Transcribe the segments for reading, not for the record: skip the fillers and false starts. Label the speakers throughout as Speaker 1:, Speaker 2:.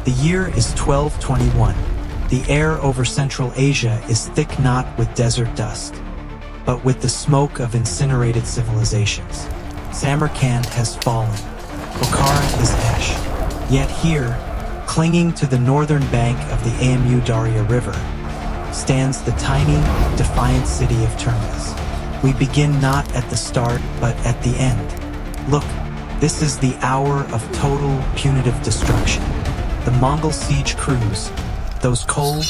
Speaker 1: The year is 1221. The air over Central Asia is thick not with desert dust, but with the smoke of incinerated civilizations. Samarkand has fallen. Bukhara is ash. Yet here, clinging to the northern bank of the Amu Darya River, stands the tiny, defiant city of Termez. We begin not at the start, but at the end. Look, this is the hour of total, punitive destruction. The Mongol siege crews, those cold,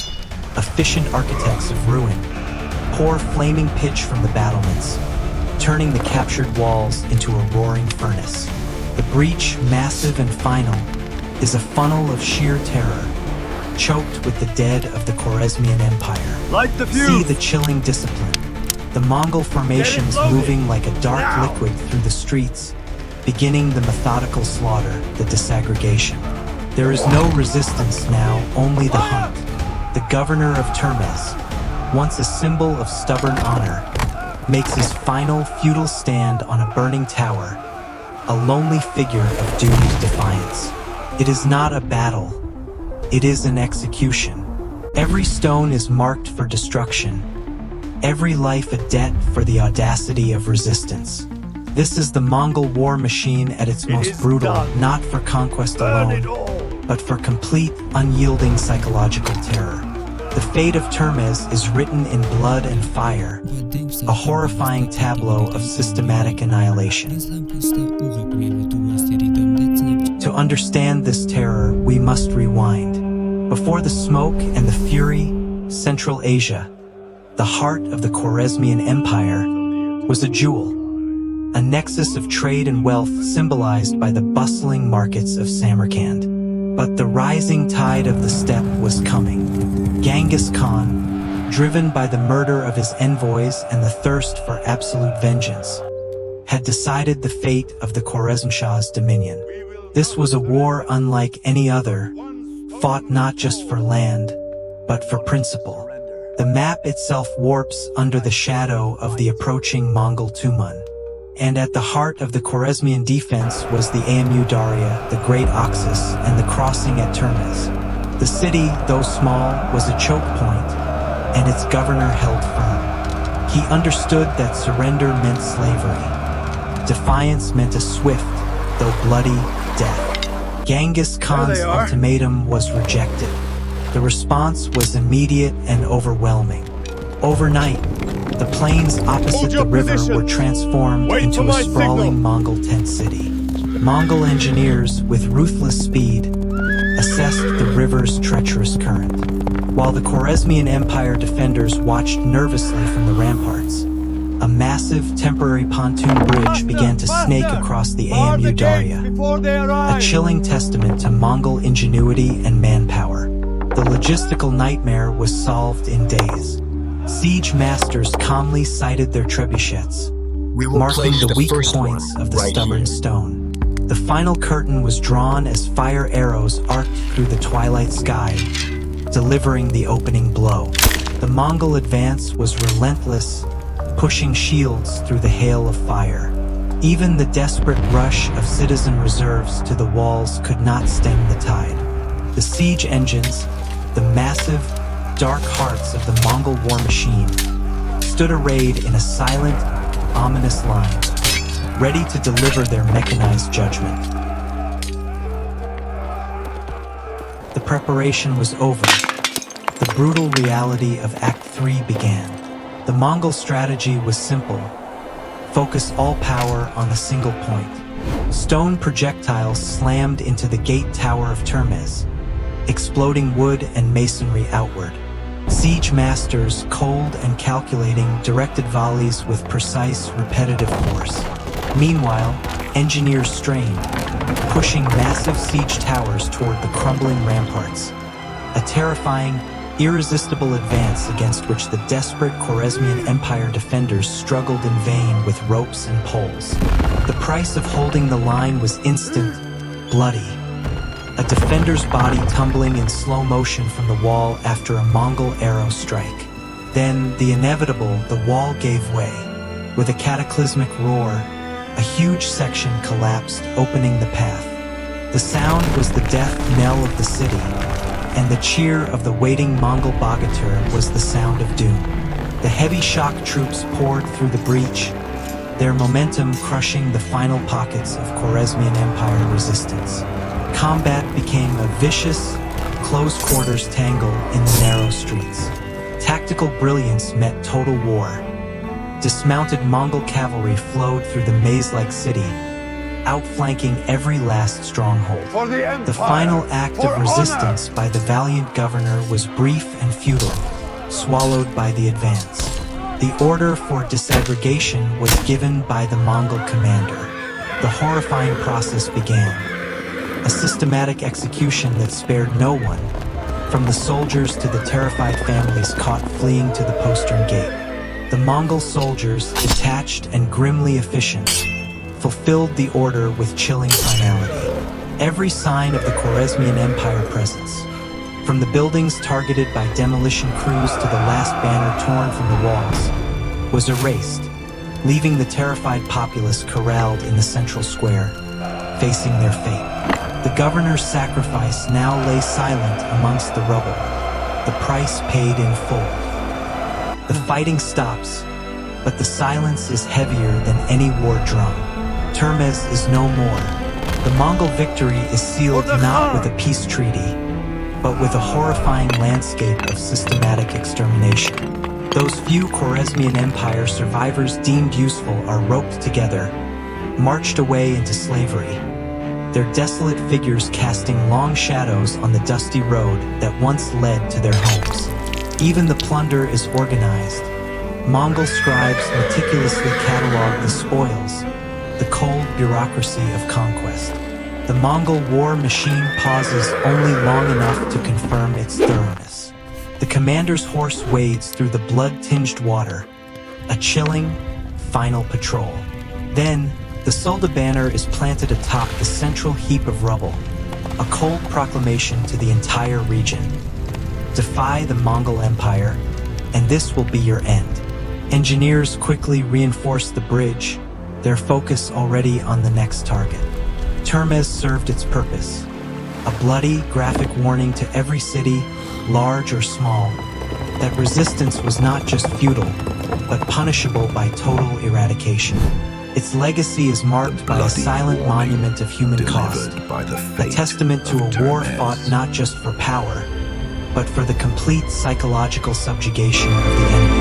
Speaker 1: efficient architects of ruin, pour flaming pitch from the battlements, turning the captured walls into a roaring furnace. The breach, massive and final, is a funnel of sheer terror, choked with the dead of the Khwarezmian Empire.
Speaker 2: Light the fuse!
Speaker 1: See the chilling discipline. The Mongol formations moving like a dark liquid through the streets, beginning the methodical slaughter, the disaggregation. There is no resistance now, only the hunt. The governor of Termez, once a symbol of stubborn honor, makes his final futile stand on a burning tower, a lonely figure of doomed defiance. It is not a battle, it is an execution. Every stone is marked for destruction, every life a debt for the audacity of resistance. This is the Mongol war machine at its most brutal, not for conquest alone, but for complete, unyielding psychological terror. The fate of Termez is written in blood and fire, a horrifying tableau of systematic annihilation. To understand this terror, we must rewind. Before the smoke and the fury, Central Asia, the heart of the Khwarezmian Empire, was a jewel, a nexus of trade and wealth symbolized by the bustling markets of Samarkand. But the rising tide of the steppe was coming. Genghis Khan, driven by the murder of his envoys and the thirst for absolute vengeance, had decided the fate of the Khwarezm Shah's dominion. This was a war unlike any other, fought not just for land, but for principle. The map itself warps under the shadow of the approaching Mongol Tumun. And at the heart of the Khwarezmian defense was the Amu Darya, the Great Oxus, and the crossing at Termez. The city, though small, was a choke point, and its governor held firm. He understood that surrender meant slavery. Defiance meant a swift, though bloody, death. Genghis Khan's ultimatum was rejected. The response was immediate and overwhelming. Overnight, the plains opposite the river were transformed into a sprawling Mongol tent city. Mongol engineers, with ruthless speed, assessed the river's treacherous current, while the Khwarezmian Empire defenders watched nervously from the ramparts. A massive temporary pontoon bridge began to snake across the Amu Darya, a chilling testament to Mongol ingenuity and manpower. The logistical nightmare was solved in days. Siege masters calmly sighted their trebuchets, marking the weak points of the stubborn stone. The final curtain was drawn as fire arrows arced through the twilight sky, delivering the opening blow. The Mongol advance was relentless, pushing shields through the hail of fire. Even the desperate rush of citizen reserves to the walls could not stem the tide. The siege engines, the massive, dark hearts of the Mongol war machine, stood arrayed in a silent, ominous line, ready to deliver their mechanized judgment. The preparation was over. The brutal reality of Act 3 began. The Mongol strategy was simple. Focus all power on a single point. Stone projectiles slammed into the gate tower of Termez, exploding wood and masonry outward. Siege masters, cold and calculating, directed volleys with precise, repetitive force. Meanwhile, engineers strained, pushing massive siege towers toward the crumbling ramparts. A terrifying, irresistible advance against which the desperate Khwarezmian Empire defenders struggled in vain with ropes and poles. The price of holding the line was instant, bloody. A defender's body tumbling in slow motion from the wall after a Mongol arrow strike. Then, the inevitable, the wall gave way. With a cataclysmic roar, a huge section collapsed, opening the path. The sound was the death knell of the city, and the cheer of the waiting Mongol bogatyr was the sound of doom. The heavy shock troops poured through the breach, their momentum crushing the final pockets of Khwarezmian Empire resistance. Combat became a vicious, close-quarters tangle in the narrow streets. Tactical brilliance met total war. Dismounted Mongol cavalry flowed through the maze-like city, outflanking every last stronghold. The final act of resistance by the valiant governor was brief and futile, swallowed by the advance. The order for disaggregation was given by the Mongol commander. The horrifying process began. A systematic execution that spared no one, from the soldiers to the terrified families caught fleeing to the postern gate. The Mongol soldiers, detached and grimly efficient, fulfilled the order with chilling finality. Every sign of the Khwarezmian Empire presence, from the buildings targeted by demolition crews to the last banner torn from the walls, was erased, leaving the terrified populace corralled in the central square, facing their fate. The governor's sacrifice now lay silent amongst the rubble, the price paid in full. The fighting stops, but the silence is heavier than any war drum. Termez is no more. The Mongol victory is sealed not with a peace treaty, but with a horrifying landscape of systematic extermination. Those few Khwarezmian Empire survivors deemed useful are roped together, marched away into slavery, their desolate figures casting long shadows on the dusty road that once led to their homes. Even the plunder is organized. Mongol scribes meticulously catalog the spoils, the cold bureaucracy of conquest. The Mongol war machine pauses only long enough to confirm its thoroughness. The commander's horse wades through the blood-tinged water, a chilling, final patrol. Then, the Solda banner is planted atop the central heap of rubble, a cold proclamation to the entire region. Defy the Mongol Empire, and this will be your end. Engineers quickly reinforce the bridge, their focus already on the next target. Termez served its purpose, a bloody, graphic warning to every city, large or small, that resistance was not just futile, but punishable by total eradication. Its legacy is marked by a silent monument of human cost, a testament to a war fought not just for power, but for the complete psychological subjugation of the enemy.